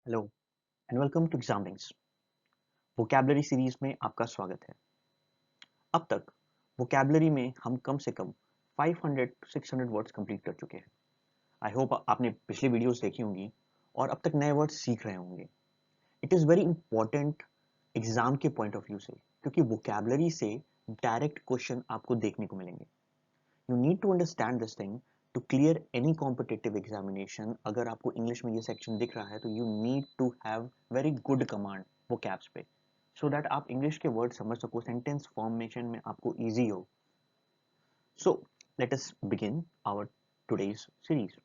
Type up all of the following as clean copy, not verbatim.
Hello and welcome to एग्जामिंग्स। Vocabulary series में आपका स्वागत है। अब तक वोकैबुलरी में हम कम से कम 500-600 वर्ड्स कंप्लीट कर चुके हैं। आई होप आपने पिछली वीडियोस देखी होंगी और अब तक नए वर्ड्स सीख रहे होंगे। It is very important exam के पॉइंट ऑफ व्यू से, क्योंकि वोकैबुलरी से डायरेक्ट क्वेश्चन आपको देखने को मिलेंगे। You need to understand this thing to clear any competitive examination. अगर आपको इंग्लिश में ये सेक्शन दिख रहा है तो you need to have very good command वो कैप्स पे, सो दैट आप इंग्लिश के वर्ड समझ सको, सेंटेंस फॉर्मेशन में आपको इजी हो। So let us begin our today's series.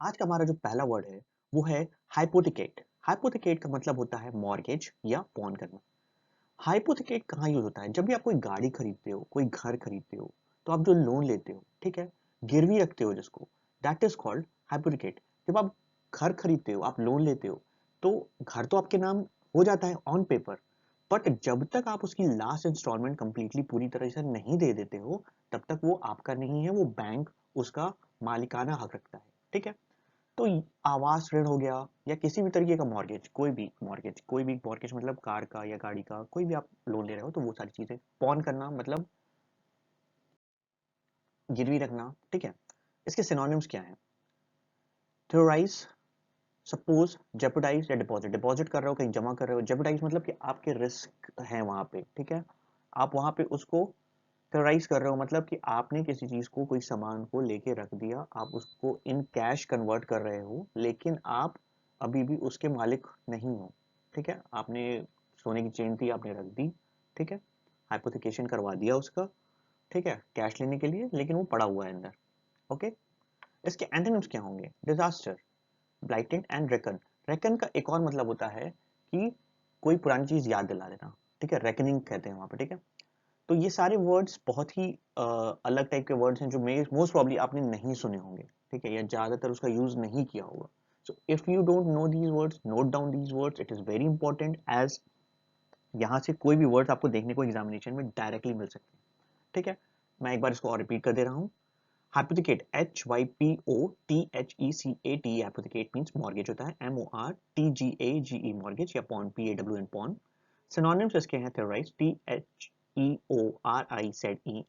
आज का हमारा जो पहला वर्ड है वो है हाइपोथिकेट। हाइपोथिकेट का मतलब होता है मॉर्गेज या पॉन करना। हाइपोथेकेट कहाँ यूज होता है? जब भी आप कोई गाड़ी खरीदते हो, कोई घर खरीदते हो, तो आप जो लोन लेते हो, ठीक है, गिरवी रखते हो जिसको, दैट इज कॉल्ड हाइपोथेकेट। जब आप घर खरीदते हो, आप लोन लेते हो, तो घर तो आपके नाम हो जाता है ऑन पेपर, बट जब तक आप उसकी लास्ट इंस्टॉलमेंट कंप्लीटली पूरी तरह से नहीं दे देते हो, तब तक वो आपका नहीं है, वो बैंक उसका मालिकाना हक रखता है। ठीक है, तो आवास ऋण हो गया या किसी भी तरीके का मॉर्गेज, कोई भी मॉर्गेज मतलब कार का या गाड़ी का, कोई भी आप लोन ले रहे हो, तो वो सारी चीजें पॉन करना मतलब गिरवी रखना। ठीक है, इसके सिनोनिम्स क्या हैं? थ्योराइज, सपोज, जेपटाइज या डिपॉजिट। डिपॉजिट कर रहे हो, कहीं जमा कर रहे हो। जेपटाइज मतलब कि आपके रिस्क है वहां पे, ठीक है, आप वहां पे उसको थ्योराइज कर रहे हो, मतलब कि आपने किसी चीज को, कोई सामान को लेके रख दिया, आप उसको इन कैश कन्वर्ट कर रहे हो, लेकिन आप अभी भी उसके मालिक नहीं हो। ठीक है, आपने सोने की चेन थी, आपने रख दी, ठीक है, हाइपोथिकेशन करवा दिया उसका, ठीक है, कैश लेने के लिए, लेकिन वो पड़ा हुआ है अंदर। ओके, इसके एंटोनिम्स क्या होंगे? Disaster, blighted and reckon. Reckon का एक और मतलब होता है कि कोई पुरानी चीज याद दिला देना। ठीक है, रेकनिंग कहते हैं वहां पे। ठीक है, तो ये सारे वर्ड्स बहुत ही अलग टाइप के वर्ड्स हैं जो मोस्ट प्रॉब्ली आपने नहीं सुने होंगे, ठीक है, या ज्यादातर उसका यूज नहीं किया होगा। So if you don't know these words, note down these words, it is very important, as यहाँ से कोई भी वर्ड्स आपको देखने को एग्जामिनेशन में डायरेक्टली मिल सकते हैं। ठीक है, मैं एक बार इसको और रिपीट कर दे रहा हूँ। हाइपोथेकेट, HYPOTHECAT, हाइपोथेकेट मींस मॉर्गेज होता है, MORTGAGE मॉर्गेज, या पॉन, PAWN पॉन। सिनोनिम्स इसके हैं थेरोराइज, THEORIZE।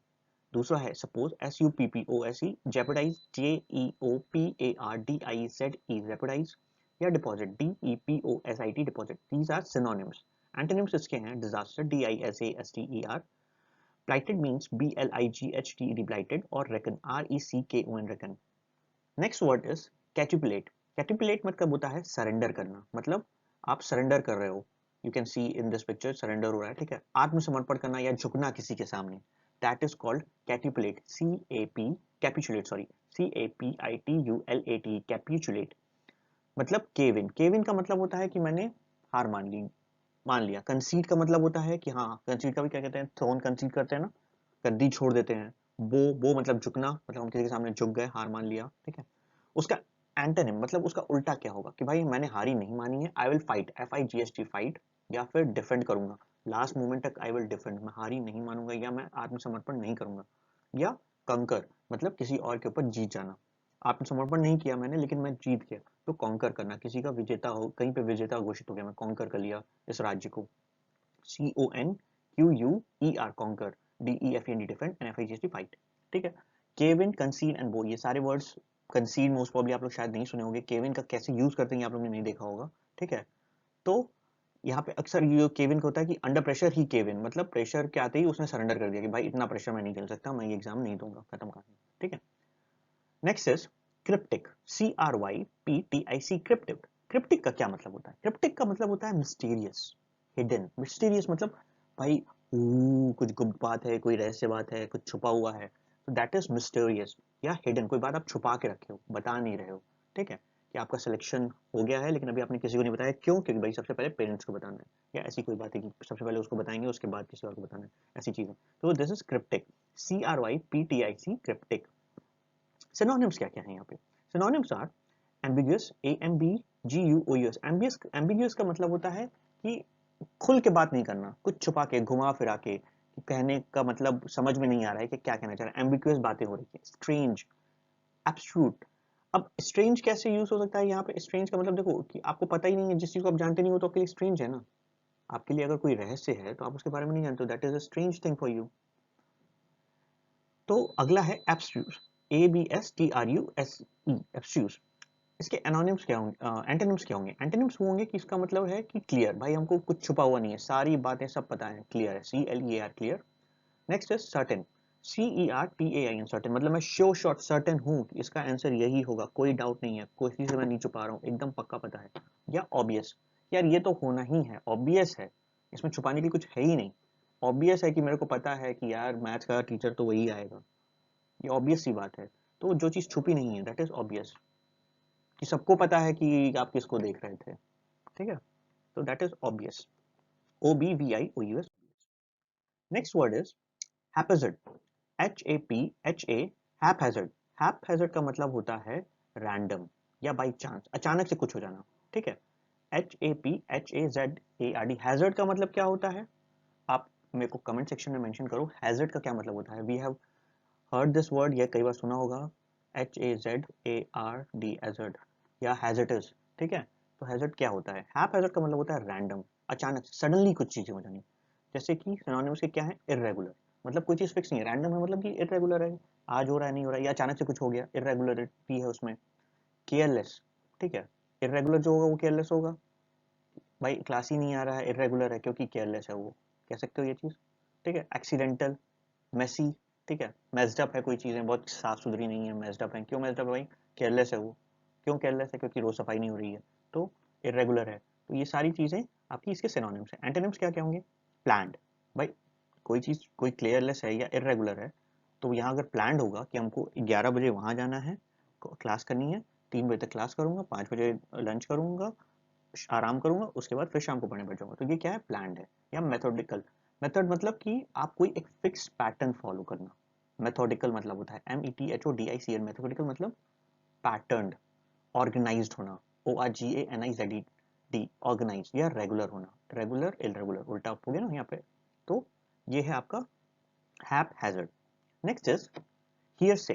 दूसरा है सपोज, SUPPOSE, जेपटाइज, JEOPARDIZE जेपटाइज, या deposit, DEPOSIT deposit. These are synonyms. Antonyms इसके हैं डिजास्टर, DISASTER, ब्लाइटेड मींस BLIGHTED ब्लाइटेड, और reckon, RECKON reckon. Next word is कैटुपुलेट। कैटुपुलेट मतलब होता है सरेंडर करना, मतलब आप सरेंडर कर रहे हो। You can see in this picture surrender हो रहा है, ठीक है, आत्मसमर्पण करना या झुकना किसी के सामने, that is called capitulate. CAP, capitulate, sorry, CAPITULAT, capitulate. मतलब केविन। केविन का मतलब होता है कि मैंने हार मान लिया। कंसीड का मतलब होता है कि हाँ, कंसीड का भी क्या कहते हैं, थ्रोन कंसीड करते हैं ना, गद्दी छोड़ देते हैं। बो मतलब झुकना, मतलब हम किसी के सामने झुक गए, हार मान लिया, ठीक है। उसका एंटोनिम मतलब उसका उल्टा क्या होगा कि भाई मैंने हारी नहीं मानी है, I will fight, FIGHT fight, या फिर डिफेंड करूंगा, लास्ट मोमेंट तक आई विल डिफेंड, मैं हारी नहीं मानूंगा या मैं आत्मसमर्पण नहीं करूंगा। या कंकर मतलब किसी और के ऊपर जीत जाना, आत्मसमर्पण नहीं किया मैंने लेकिन मैं जीत गया, तो कॉन्कर करना, किसी का विजेता हो, कहीं पे विजेता घोषित हो गया, मैं कॉन्कर कर लिया इस राज्य को। CONQUER conquer, DEFEND defend, and FIGHT fight. ठीक है, केविन, कंसीड एंड बो, ये सारे वर्ड्स, कंसीड मोस्ट प्रॉब्ली आप लोग शायद नहीं सुने होंगे, केविन का कैसे यूज करते हैं आप लोगों ने नहीं देखा होगा। ठीक है, तो यहाँ पे अक्सर ये केविन का होता है कि अंडर प्रेशर ही केविन, मतलब प्रेशर के आते ही उसने सरेंडर कर दिया कि भाई इतना प्रेशर मैं नहीं झेल सकता, मैं ये एग्जाम नहीं दूंगा, खत्म कहानी। ठीक है, next is cryptic, CRYPTIC, cryptic. Cryptic का क्या मतलब होता है? क्रिप्टिक का मतलब होता है मिस्टीरियस, हिडन। मिस्टीरियस मतलब भाई कुछ गुप्त बात है, कोई रहस्य बात है, कुछ छुपा हुआ है, तो दैट इज मिस्टीरियस। या हिडन, कोई बात आप छुपा के रखे हो, बता नहीं रहे हो। ठीक है, कि आपका सिलेक्शन हो गया है लेकिन अभी आपने किसी को नहीं बताया, क्यों? क्योंकि भाई सबसे पहले पेरेंट्स को बताना है, या ऐसी कोई बात है कि सबसे पहले उसको बताएंगे उसके बाद किसी और को बताना है, ऐसी चीजें। तो this is cryptic, CRYPTIC, cryptic. Synonyms क्या क्या है यहाँ पे? Synonyms are ambiguous, AMBGUOUS। Ambiguous का मतलब होता है कि खुल के बात नहीं करना, कुछ छुपा के, घुमा फिरा के, कहने का मतलब समझ में नहीं आ रहा है कि क्या कहना चाह रहा है, एम्बिगुअस बातें हो रही है। स्ट्रेंज, एब्स्ट्रूट, अब स्ट्रेंज कैसे यूज हो सकता है यहाँ पे? स्ट्रेंज का मतलब देखो कि आपको पता ही नहीं है, जिस चीज को आप जानते नहीं हो तो आपके लिए स्ट्रेंज है ना। आपके लिए अगर कोई रहस्य है तो आप उसके बारे में नहीं जानते हो, that is a strange thing for you. तो अगला है एब्स्ट्रूज, ABSTRUSE, एब्स्ट्रूज। इसके एनोनिम्स क्या होंगे, एंटोनिम्स क्या होंगे? एंटोनिम्स वो होंगे कि इसका मतलब है कि क्लियर, भाई हमको कुछ छुपा हुआ नहीं है, सारी बातें सब पता है, क्लियर है, CLEAR, clear. Next is certain, CERTAIN, certain मतलब मैं श्योर शॉट सर्टेन हूँ कि इसका आंसर यही होगा, कोई डाउट नहीं है, कोई चीज मैं नहीं छुपा रहा हूँ, एकदम पक्का पता है। या ऑब्वियस, यार ये तो होना ही है, ऑब्वियस है, इसमें छुपाने के लिए कुछ है ही नहीं। ऑब्वियस है कि मेरे को पता है कि यार मैथ्स का टीचर तो वही आएगा, ये ऑब्वियस सी बात है। तो जो चीज छुपी नहीं है दैट इज ऑब्वियस, कि सबको पता है कि आप किसको देख रहे थे, ठीक है। तो that is obvious, OBVIOUS। Next word is haphazard, HAPHA, haphazard. Haphazard का मतलब होता है रैंडम या बाई चांस, अचानक से कुछ हो जाना, ठीक है। HAPHAZARD, हैजर्ड का मतलब क्या होता है? आप मेरे को कमेंट सेक्शन में मेंशन करो हैजर्ड का क्या मतलब होता है। We have heard this word, ये कई बार सुना होगा, HAZARD, हैजर्ड या हैजर्डस, ठीक है। तो हैजर्ड क्या होता है? हैप्पैज़ार्ड का मतलब होता है रैंडम, अचानक सडनली कुछ चीजें हो जानी। जैसे कि सिनोनिम्स के क्या है? इर्रेगुलर, मतलब कोई चीज फिक्स नहीं है, रैंडम है मतलब कि इर्रेगुलर है, आज हो रहा है नहीं हो रहा है, या अचानक से कुछ हो गया, इर्रेगुलरिटी है उसमें। केयरलेस, ठीक है, इर्रेगुलर जो होगा वो केयरलेस होगा, भाई क्लास ही नहीं आ रहा है, इर्रेगुलर है क्योंकि केयरलेस है वो, कह सकते हो ये चीज, ठीक है। एक्सीडेंटल, मेसी, ठीक है, मेस्ड अप है, कोई चीजें बहुत साफ सुथरी नहीं है, मेस्ड अप है, क्यों मेस्ड अप है भाई? केयरलेस है वो, क्यों केयरलेस है? क्योंकि रोज सफाई नहीं हो रही है, तो इरेगुलर है। तो ये सारी चीजें आपकी इसके सिनोनिम्स हैं। एंटोनिम्स क्या क्या होंगे? प्लान्ड, भाई कोई चीज कोई केयरलेस है या इरेगुलर है, तो यहाँ अगर प्लान्ड होगा कि हमको 11 बजे वहां जाना है, क्लास करनी है, 3 बजे तक क्लास करूंगा, 5 बजे लंच करूंगा, आराम करूंगा, उसके बाद फिर शाम को पढ़ने बैठ जाऊंगा, तो ये क्या है? प्लान्ड है। या मेथोडिकल, मेथड मतलब कि आप कोई एक फिक्स पैटर्न फॉलो करना, मेथोडिकल मतलब होता है METHODICAL, मेथोडिकल मतलब पैटर्न, ऑर्गेनाइज्ड होना, ORGANIZED, ऑर्गेनाइज, या रेगुलर होना, रेगुलर इरेगुलर उल्टा हो गया ना यहाँ पे। तो ये है आपका haphazard. Next is hearsay,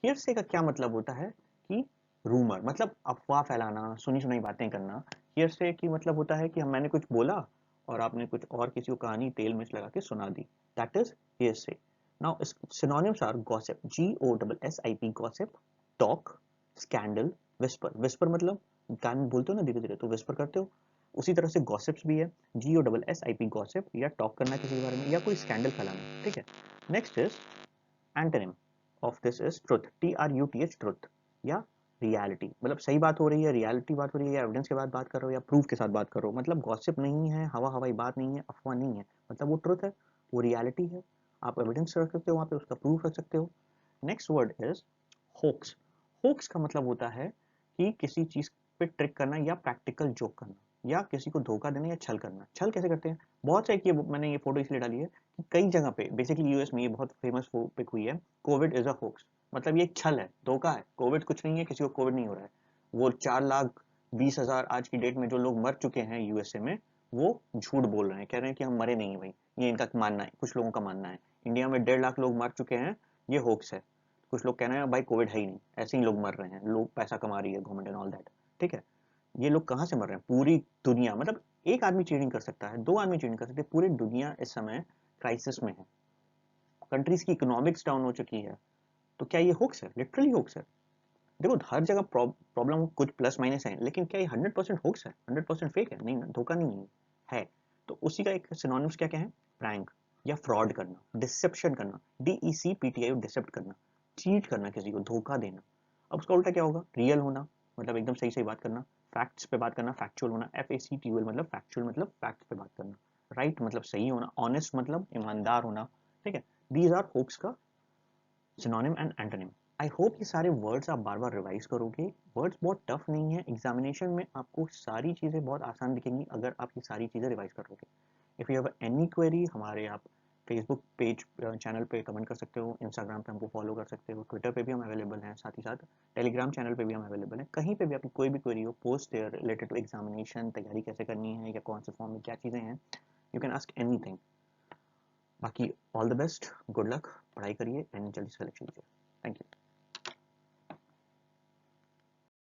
hearsay का क्या मतलब होता है? कि रूमर, मतलब अफवाह फैलाना, सुनी सुनाई बातें करना। हियरसे की मतलब होता है कि हम मैंने कुछ बोला और आपने कुछ और किसी को कहानी तेल मिर्च लगा के सुना दी, that is hearsay. Now synonyms are gossip, GOSSIP, gossip, talk, scandal, whisper, whisper मतलब गान बोलते हो ना धीरे धीरे तो विस्पर करते हो, उसी तरह से गॉसिप्स भी है, GOSSIP, गॉसिप, या टॉक करना किसी के बारे में या कोई स्कैंडल फैलाना, ठीक है। Next is antonym of this is truth, TRUTH, truth, या रियलिटी, मतलब सही बात हो रही है, रियलिटी बात हो रही है, या एविडेंस के बाद बात कर रहे हो या प्रूफ के साथ बात कर रहे हो, मतलब गॉसिप नहीं है, हवा हवाई बात नहीं है, अफवाह नहीं है, मतलब वो ट्रुथ है, वो रियलिटी है, आप एविडेंस रख सकते हो वहाँ पे, उसका प्रूफ रख सकते हो। Next word is hoax, hoax का मतलब होता है कि किसी चीज पे ट्रिक करना या प्रैक्टिकल जोक करना, या किसी को धोखा देना या छल करना। छल कैसे करते हैं? बहुत से, ये मैंने ये फोटो इसलिए डाली है कि कई जगह पे, बेसिकली यूएस में ये बहुत फेमस पिक हुई है, कोविड इज अ होक्स, मतलब ये एक छल है, धोखा है, कोविड कुछ नहीं है, किसी को कोविड नहीं हो रहा है। वो 4,20,000 आज की डेट में जो लोग मर चुके हैं यूएसए में, वो झूठ बोल रहे हैं, कह रहे हैं कि हम मरे नहीं है भाई, ये इनका मानना है, कुछ लोगों का मानना है। इंडिया में 1.5 लाख लोग मर चुके हैं, ये होक्स है। कुछ लोग कह रहे हैं भाई कोविड है ही नहीं, ऐसे ही लोग मर रहे हैं, लोग पैसा कमा रही है गवर्नमेंट एंड ऑल दैट, ठीक है। ये लोग कहाँ से मर रहे हैं? पूरी दुनिया, मतलब एक आदमी चीटिंग कर सकता है, 2 आदमी चीटिंग कर सकते हैं, पूरी दुनिया इस समय क्राइसिस में है, कंट्रीज की इकोनॉमिक्स डाउन हो चुकी है, तो क्या ये होक्स है? लिटरली होक्स है। देखो हर जगह प्रॉब्लम कुछ प्लस माइनस है, लेकिन क्या ये 100% होक्स है, 100% फेक है? नहीं ना, धोखा नहीं है। तो उसी का एक सिनोनिम्स क्या क्या है? प्रैंक या फ्रॉड करना, डिसेप्शन करना, DECPTI, डिसेप्ट करना, चीट करना, किसी को धोखा देना। अब उसका उल्टा क्या होगा? रियल होना, मतलब एकदम सही सही बात करना, फैक्ट्स पे बात करना, फैक्चुअल होना, FACTUAL मतलब फैक्चुअल मतलब फैक्ट्स पे बात करना, राइट मतलब सही होना, ऑनेस्ट मतलब ईमानदार होना, ठीक है। दीज आर होक्स का synonym and antonym. I hope ये सारे वर्ड्स आप बार बार रिवाइज करोगे, वर्ड्स बहुत टफ नहीं है, एग्जामिनेशन में आपको सारी चीज़ें बहुत आसान दिखेंगी अगर आप ये सारी चीज़ें रिवाइज करोगे। If you have any query, हमारे आप फेसबुक पेज चैनल पे कमेंट कर सकते हो, इंस्टाग्राम पे हमको फॉलो कर सकते हो, ट्विटर पे भी हम अवेलेबल हैं, साथ ही साथ टेलीग्राम चैनल पे भी हम अवेलेबल हैं। कहीं पे भी आपकी कोई भी क्वेरी हो, पोस्ट रिलेटेड टू एग्जामिनेशन, तैयारी कैसे करनी है या कौन से फॉर्म में क्या चीज़ें हैं, यू कैन आस्क एनीथिंग। बाकी all the best, good luck, पढ़ाई करिए एंड जल्दी सिलेक्शन लीजिए। Thank you.